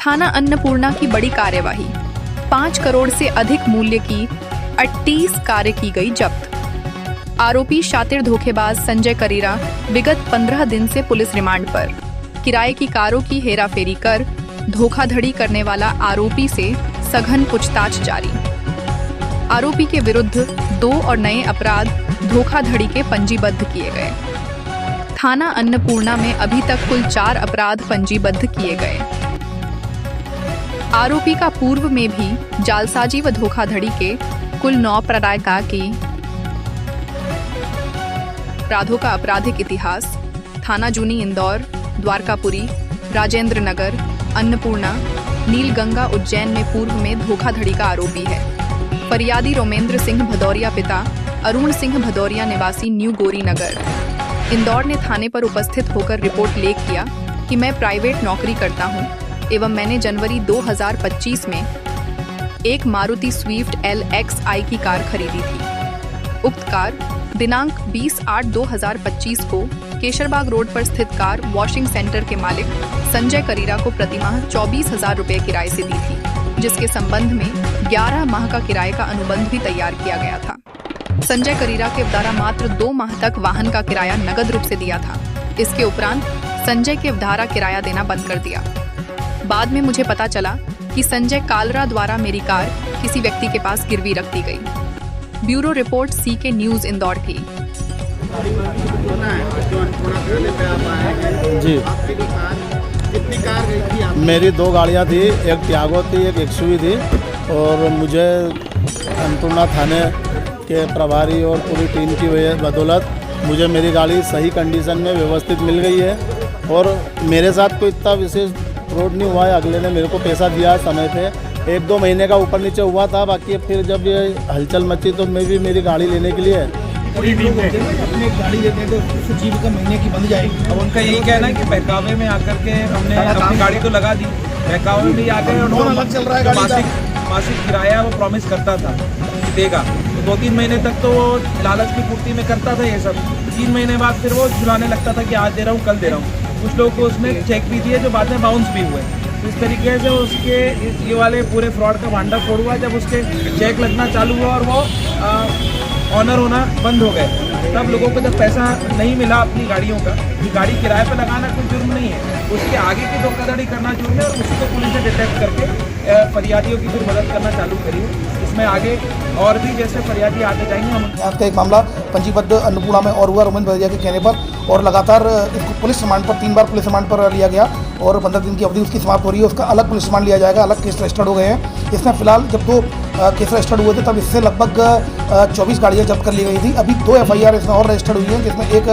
थाना अन्नपूर्णा की बड़ी कार्यवाही। 5 करोड़ से अधिक मूल्य की 38 कारें की गई जब्त। आरोपी शातिर धोखेबाज संजय करीरा विगत 15 दिन से पुलिस रिमांड पर। किराए की कारों की हेराफेरी कर धोखाधड़ी करने वाला आरोपी से सघन पूछताछ जारी। आरोपी के विरुद्ध 2 और नए अपराध धोखाधड़ी के पंजीबद्ध किए गए। थाना अन्नपूर्णा में अभी तक कुल 4 अपराध पंजीबद्ध किए गए। आरोपी का पूर्व में भी जालसाजी व धोखाधड़ी के कुल 9 प्रकार की अपराधों का आपराधिक इतिहास। थाना जूनी इंदौर, द्वारकापुरी, राजेंद्र नगर, अन्नपूर्णा, नीलगंगा उज्जैन में पूर्व में धोखाधड़ी का आरोपी है। फरियादी रोमेंद्र सिंह भदौरिया पिता अरुण सिंह भदौरिया निवासी न्यू गोरी नगर इंदौर ने थाने पर उपस्थित होकर रिपोर्ट लेख किया कि मैं प्राइवेट नौकरी करता हूं एवं मैंने जनवरी 2025 में एक मारुति स्विफ्ट LXI की कार खरीदी थी। उक्त कार दिनांक 20/8/2025 को केशरबाग रोड पर स्थित कार वॉशिंग सेंटर के मालिक संजय करीरा को प्रतिमाह 24,000 रुपये किराए से दी थी, जिसके संबंध में 11 माह का किराए का अनुबंध भी तैयार किया गया था। संजय करीरा के द्वारा मात्र 2 माह तक वाहन का किराया नगद रूप से दिया था। इसके उपरांत संजय के द्वारा किराया देना बंद कर दिया। बाद में मुझे पता चला कि संजय कालरा द्वारा मेरी कार किसी व्यक्ति के पास गिरवी रख दी गई। Bureau report CK news Indore की। जी, मेरी 2 गाड़ियाँ थी, एक टियागो थी, एक XUV थी और मुझे अन्नपूर्णा थाने के प्रभारी और पूरी टीम की बदौलत मुझे मेरी गाड़ी सही कंडीशन में व्यवस्थित मिल गई है और मेरे साथ कोई इतना विशेष फ्रॉड नहीं हुआ है। अगले ने मेरे को पैसा दिया समय पे, 1-2 महीने का ऊपर नीचे हुआ था। बाकी फिर जब ये हलचल मची तो मैं भी मेरी गाड़ी लेने के लिए अपनी गाड़ी लेते हैं तो उसकी जीविका महीने की बन जाएगी। अब उनका यही कहना है कि बहकावे में आकर के हमने अपनी गाड़ी तो लगा दी, बहकावे में आकर अलग चल रहा है गाड़ी मासिक किराया वो प्रॉमिस करता था कि देगा, तो 2-3 महीने तक तो वो लालच की पूर्ति में करता था ये सब। 3 महीने बाद फिर वो झुलाने लगता था कि आज दे रहा हूँ, कल दे रहा हूँ। कुछ लोगों को उसने चेक भी दिए जो बाद में बाउंस भी हुए। तो इस तरीके से उसके ये वाले पूरे फ्रॉड का भांडा फोड़ हुआ जब उसके चेक लगना चालू हुआ और वो ऑनर होना बंद हो गए। तब लोगों को जब पैसा नहीं मिला अपनी गाड़ियों का, कि गाड़ी किराए पर लगाना कोई जुर्म नहीं है, उसके आगे की धोखाधड़ी करना जुर्म है और उसी को पुलिस ने डिटेक्ट करके फरियादियों की फिर मदद करना चालू करी है। इसमें आगे और भी जैसे फरियादी आते जाएंगे हम। आज का एक मामला पंजीबद्ध अन्नपूर्णा में और हुआ रोमेंद्र भदौरिया के कहने पर, और लगातार इसको पुलिस रिमांड पर 3 बार पुलिस रिमांड पर लिया गया और 15 दिन की अवधि उसकी समाप्त हो रही है। उसका अलग पुलिस रिमांड लिया जाएगा, अलग केस रजिस्टर्ड हो गए हैं। इसमें फिलहाल जब 2 केस रजिस्टर्ड हुए थे तब इससे लगभग 24 गाड़ियाँ जब्त कर ली गई थी। अभी 2 FIR इसमें और रजिस्टर्ड हुई हैं, जिसमें एक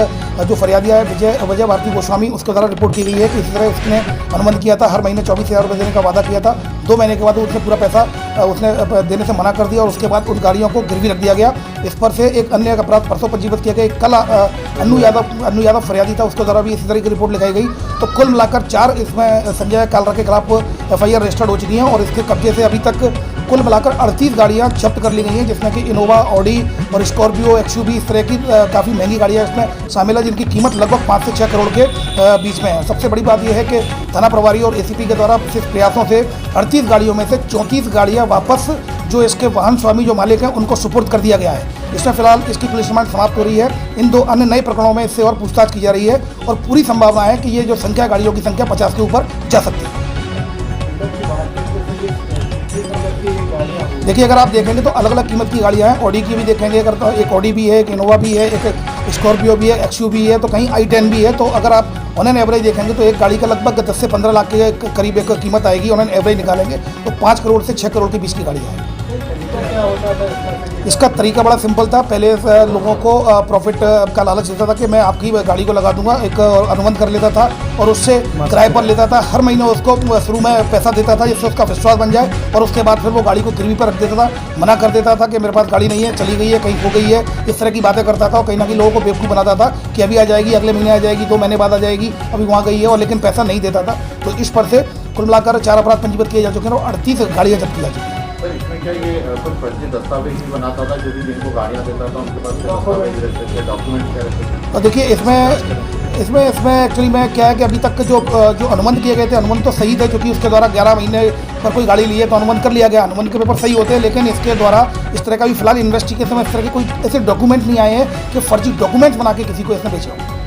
जो फरियादी है विजय भारती गोस्वामी, उसके द्वारा रिपोर्ट की गई है कि इसी तरह उसने अनुबंध किया था, हर महीने 24,000 रुपये देने का वादा किया था। 2 महीने के बाद उसने पूरा पैसा उसने देने से मना कर दिया और उसके बाद उन गाड़ियों को गिरवी रख दिया गया। इस पर से एक अन्य अपराध परसों पंजीबद्ध किया गया। कल अन्नू यादव फरियादी था, उसके द्वारा भी इसी तरह की रिपोर्ट लिखाई गई। तो कुल मिलाकर 4 इसमें संजय कालरा के खिलाफ FIR रजिस्टर्ड हो चुकी हैं और इसके कब्जे से अभी तक कुल मिलाकर 38 गाड़ियां जब्त कर ली गई हैं, जिसमें कि इनोवा, ऑडी और स्कॉर्पियो, XUV इस तरह की काफ़ी महंगी गाड़ियां इसमें शामिल है, जिनकी कीमत लगभग 5 से 6 करोड़ के बीच में है। सबसे बड़ी बात यह है कि थाना प्रभारी और ACP के द्वारा विशेष प्रयासों से 38 गाड़ियों में से 34 गाड़ियाँ वापस जो इसके वाहन स्वामी जो मालिक हैं उनको सुपुर्द कर दिया गया है। इसमें फिलहाल इसकी पुलिस रिमांड समाप्त हो रही है। इन 2 अन्य नए प्रकरणों में इससे और पूछताछ की जा रही है और पूरी संभावना है कि ये जो संख्या गाड़ियों की संख्या 50 के ऊपर जा सकती है। देखिए, अगर आप देखेंगे तो अलग अलग कीमत की गाड़ियाँ हैं। ऑडी की भी देखेंगे अगर तो एक ऑडी भी है, एक इनोवा भी है, एक स्कॉर्पियो भी है, XUV है, तो कहीं i10 भी है। तो अगर आप ऑन एन एवरेज देखेंगे तो एक गाड़ी का लगभग 10 से 15 लाख के करीब एक कीमत आएगी। ऑन एन एवरेज निकालेंगे तो 5 करोड़ से 6 करोड़ के बीच की गाड़ी है। इसका तरीका बड़ा सिंपल था। पहले लोगों को प्रॉफिट का लालच देता था कि मैं आपकी गाड़ी को लगा दूंगा, एक अनुबंध कर लेता था और उससे किराए पर लेता था। हर महीने उसको शुरू में पैसा देता था जिससे उसका विश्वास बन जाए और उसके बाद फिर वो गाड़ी को गिरवी पर रख देता था, मना कर देता था कि मेरे पास गाड़ी नहीं है, चली गई है, कहीं खो गई है। इस तरह की बातें करता था और कहीं ना कहीं लोगों को बेवकूफ़ बनाता था कि अभी आ जाएगी, अगले महीने आ जाएगी, 2 महीने बाद आ जाएगी, अभी वहाँ गई है, और लेकिन पैसा नहीं देता था। तो इस पर से कुल मिलाकर 4 अपराध पंजीबद्ध किए जा चुके हैं और 38 गाड़ियाँ जब्त की जा चुकी हैं। सर, इसमें क्या ये कुछ फर्जी दस्तावेज भी बनाता था, जो भी जिनको गाड़ियाँ देता था उनके पास दस्तावेज रहते थे, डॉक्यूमेंट क्या रहते थे? तो देखिए, इसमें एक्चुअली में क्या है कि अभी तक जो अनुबंध किए गए थे, अनुबंध तो सही थे, क्योंकि उसके द्वारा 11 महीने पर कोई गाड़ी ली है तो अनुबंध कर लिया गया, अनुबंध के पेपर सही होते हैं। लेकिन इसके द्वारा इस तरह का भी फिलहाल इन्वेस्टिगेशन में इस तरह के कोई ऐसे डॉक्यूमेंट नहीं आए हैं कि फर्जी डॉक्यूमेंट्स बना के किसी को इसने बेचा हो।